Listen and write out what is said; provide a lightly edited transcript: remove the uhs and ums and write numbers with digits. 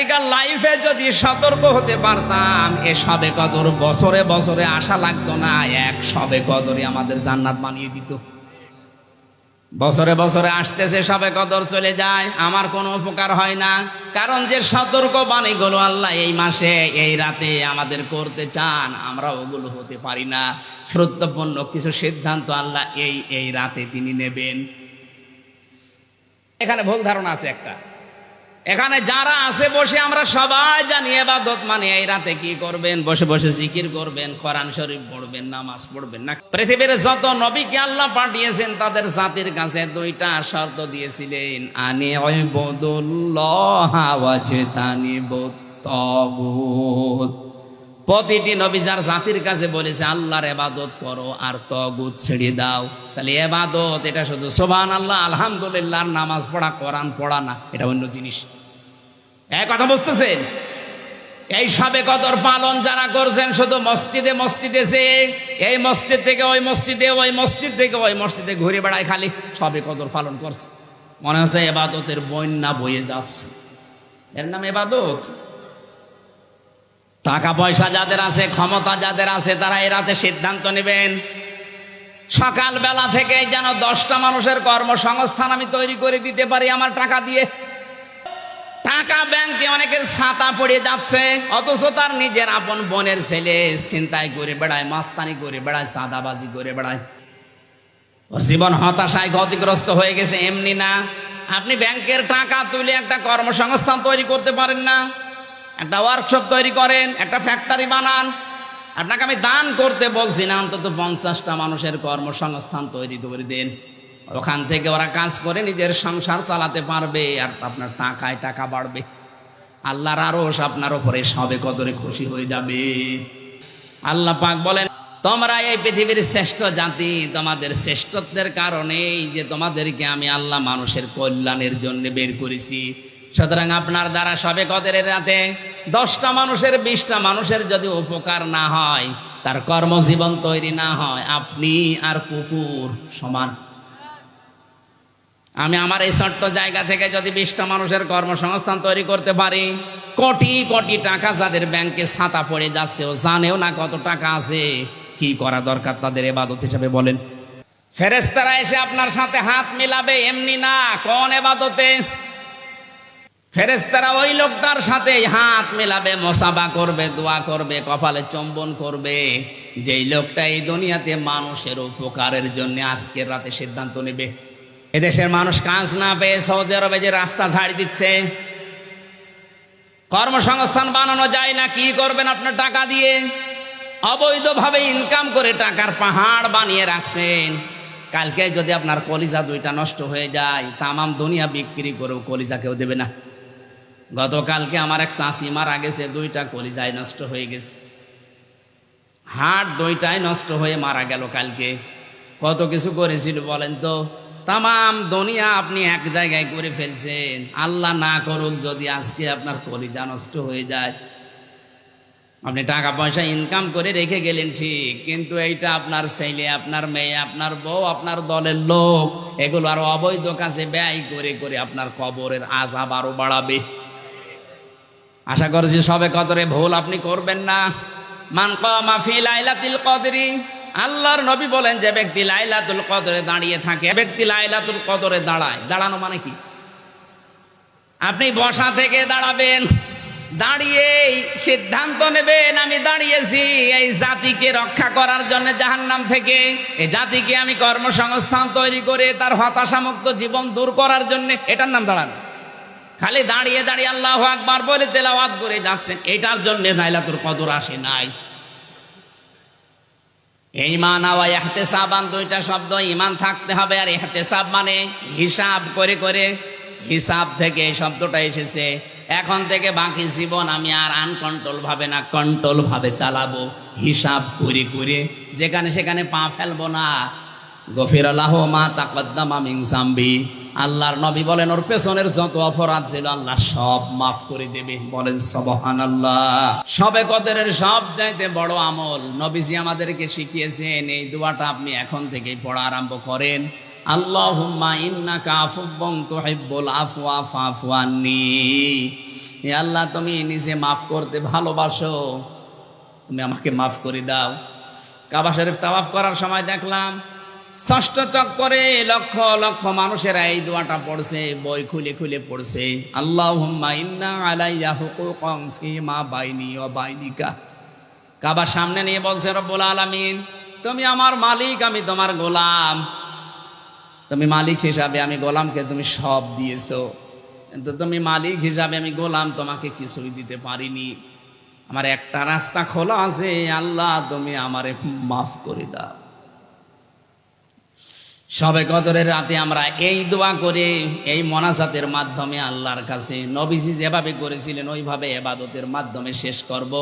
Practical লাইফে যদি সতর্ক হতে পারতাম, এ সবে কদর বছরে বছরে আসা লাগতো না, এক সবে কদরই আমাদের জান্নাত বানিয়ে দিত। বছরে বছরে আসতেছে, সবে কদর চলে যায়, আমার কোনো উপকার হয় না। কারণ যে সতর্ক বাণীগুলো আল্লাহ এই মাসে এই রাতে আমাদের করতে চান, আমরা ওগুলো হতে পারি না। গুরুত্বপূর্ণ কিছু সিদ্ধান্ত আল্লাহ এই রাতে তিনি নেবেন। এখানে ভুল ধারণা আছে একটা। এখানে যারা আছে বসে আমরা সবাই জানি ইবাদত মানে এই রাতে কি করবেন, বসে বসে জিকির করবেন, কোরআন শরীফ পড়বেন, নামাজ পড়বেন না। পৃথিবীর যত নবীকে আল্লাহ পাঠিয়েছেন তাদের জাতির কাছে দুইটা শর্ত দিয়েছিলেন, আনি ইবাদুল্লাহ ওয়াজতানিবুত তাগুত। প্রতিটি নবী যার জাতির কাছে বলেছে আল্লাহর ইবাদত করো আর তাগুত ছেড়ে দাও। তাহলে ইবাদত এটা শুধু সুবহানাল্লাহ আলহামদুলিল্লাহ নামাজ পড়া কোরআন পড়া না, এটা অন্য জিনিস। এক কথা বুঝতেছেন? এই সবে কদর পালন যারা করছেন শুধু মসজিদে মসজিদে যে এই মসজিদ থেকে ওই মসজিদে, ওই মসজিদ থেকে ওই মসজিদে ঘুরে বেড়ায়, খালি সবে কদর পালন করছে, মনে হচ্ছে ইবাদতের বন্যা বয়ে যাচ্ছে। এর নাম ইবাদত? টাকা পয়সা যাদের আছে, ক্ষমতা যাদের আছে, তারা এ রাতে সিদ্ধান্ত নেবেন সকাল বেলা থেকে যেন 10টা মানুষের কর্মসংস্থান আমি তৈরি করে দিতে পারি আমার টাকা দিয়ে। টাকা ব্যাংকে অনেকের ছাতা পড়ে যাচ্ছে, অথচ তার নিজের আপন বোনের ছেলে ছিনতাই করে বেড়ায়, মাস্তানি করে বেড়ায়, চাঁদাবাজি করে বেড়ায়, ওর জীবন হতাশায় ক্ষতিগ্রস্ত হয়ে গেছে। এমনি না, আপনি ব্যাংকের টাকা তুলে একটা কর্মসংস্থান তৈরি করতে পারেন না? একটা ওয়ার্কশপ তৈরি করেন, একটা ফ্যাক্টরি বানান। আপনাকে আমি দান করতে বলছি না, অন্তত 50টা মানুষের কর্মসংস্থান তৈরি করে দেন, ওখান থেকে ওরা কাজ করে নিজের সংসার চালাতে পারবে, আর আপনার টাকায় টাকা বাড়বে, আল্লাহর আরশ আপনার উপরে সবে কদরে খুশি হয়ে যাবে। আল্লাহ পাক বলেন, তোমরা এই পৃথিবীর শ্রেষ্ঠ জাতি, তোমাদের শ্রেষ্ঠত্বের কারণেই যে তোমাদেরকে আমি আল্লাহ মানুষের কল্যাণের জন্য বের করেছি। সুতরাং আপনার দ্বারা সবে কদরের রাতে 10টা মানুষের 20টা মানুষের যদি উপকার না হয়, তার কর্মজীবন তৈরি না হয়, আপনি আর কুকুর সমান। আমি আমার এই ছোট্ট জায়গা থেকে যদি 20টা মানুষের কর্মসংস্থান তৈরি করতে পারি, কোটি কোটি টাকা যাদের ব্যাংকে ছাতা পড়ে যাচ্ছে, ও জানেও না কত টাকা আছে, কি করা দরকার তাদের ইবাদত হিসাবে বলেন? ফেরেশতারা এসে আপনার সাথে হাত মিলাবে এমনি না, কোন ইবাদতে? ফেরেশতারা ওই লোকটার সাথে হাত মেলাবে, মুসাফা করবে, দোয়া করবে, কপালে চুম্বন করবে, যেই লোকটা এই দুনিয়াতে মানুষের উপকারের জন্য আজকের রাতে সিদ্ধান্ত নেবে। এদেশের মানুষ কাজ না পেয়ে সৌদি আরবে যে রাস্তা ঝাড় দিচ্ছে, কর্মসংস্থান বানানো যায় না, কি করবেন আপনার টাকা দিয়ে? অবৈধভাবে ইনকাম করে টাকার পাহাড় বানিয়ে রাখছেন। কালকে যদি আপনার কলিজা 2টা নষ্ট হয়ে যায়, তামাম দুনিয়া বিক্রি করেও কলিজা কেউ দেবে না। গতকালকে আমার এক চাষি মারা গেছে, 2টা কলিজাই নষ্ট হয়ে গেছে, হাড় 2টাই নষ্ট হয়ে মারা গেল কালকে। কত কিছু করেছিল বলেন তো? তামাম দুনিয়া আপনি এক জায়গায় করে ফেলছেন। আল্লাহ না করুক যদি আজকে আপনার কলিজা নষ্ট হয়ে যায়। আপনি টাকা পয়সা ইনকাম করে রেখে গেলেন ঠিক, কিন্তু এইটা আপনার ছেলে, আপনার মেয়ে, আপনার বউ, আপনার দলের লোক, এগুলো আরো অবৈধ কাজে ব্যয় করে করে আপনার কবরের আযাব আরো বাড়াবে। আশা করছি সবে কদরে ভুল আপনি করবেন না। মান কামা ফি লাইলাতুল কদরি, আল্লাহর নবী বলেন, যে ব্যক্তি লাইলাতুল কদরে দাঁড়িয়ে থাকে, ব্যক্তি লাইলাতুল কদরে দাঁড়ায়। দাঁড়ানো মানে কি? আপনি বসা থেকে দাঁড়াবেন, দাঁড়িয়ে সিদ্ধান্ত নেবেন আমি দাঁড়িয়েছি এই জাতিকে রক্ষা করার জন্য জাহান্নাম থেকে, এই জাতিকে আমি কর্মসংস্থান তৈরি করে তার হতাশামুক্ত জীবন দূর করার জন্য, এটার নাম দাঁড়ানো। খালি দাঁড়িয়ে দাঁড়িয়ে আল্লাহু আকবার বলে তেলাওয়াত করে যাচ্ছেন, এটার জন্য লাইলাতুল কদর আসে নাই। ঈমান ওয়া ইহতিসাবান, 2টা শব্দ, ঈমান থাকতে হবে আর ইহতিসাব মানে হিসাব করে করে, হিসাব থেকে এই শব্দটা এসেছে। এখন থেকে বাকি জীবন আমি আর আনকন্ট্রোল ভাবে না, কন্ট্রোল ভাবে চালাবো, হিসাব করে করে, যেখানে সেখানে পা ফেলবো না। গফিরা লাহু মা তাকদ্দামা মিন যামবি, আল্লাহর নবী বলেন ওর পেছনের যত অপরাধ ছিল আল্লাহ সব মাফ করে দেবে। বলেন সুবহানাল্লাহ। সবে কদরের সব চাইতে বড় আমল নবীজি আমাদেরকে শিখিয়েছেন, এই দোয়াটা আপনি এখন থেকেই পড়া আরম্ভ করেন। আল্লাহুম্মা ইন্নাকা আফুব্বুন তুহিব্বুল আফওয়া ফাফু আন্নি, হে আল্লাহ, তুমি নিজে মাফ করতে ভালোবাসো, তুমি আমাকে মাফ করে দাও। কাবা শরীফ তাওয়াফ করার সময় দেখলাম ষষ্ঠ চক্করে লক্ষ লক্ষ মানুষেরা এই দোয়াটা পড়ছে, বই খুলে খুলে পড়ছে, আল্লাহুম্মা ইন্না আলাইয়া হুকুকান ফীমা বাইনি ওয়া বাইনিকা। কাবা সামনে নিয়ে বলছে, রব্বুল আলামিন, তুমি আমার মালিক, আমি তোমার গোলাম। তুমি মালিক হিসাবে আমি গোলামকে তুমি সব দিয়েছো, কিন্তু তুমি মালিক হিসাবে আমি গোলাম তোমাকে কিছুই দিতে পারিনি। আমার একটা রাস্তা খোলা আছে, আল্লাহ তুমি আমারে মাফ করে দাও। শবে কদরের রাতে আমরা এই দোয়া করে, এই মোনাজাতের মাধ্যমে আল্লাহর কাছে নবীজি যেভাবে করেছিলেন ওইভাবে ইবাদতের মাধ্যমে শেষ করব।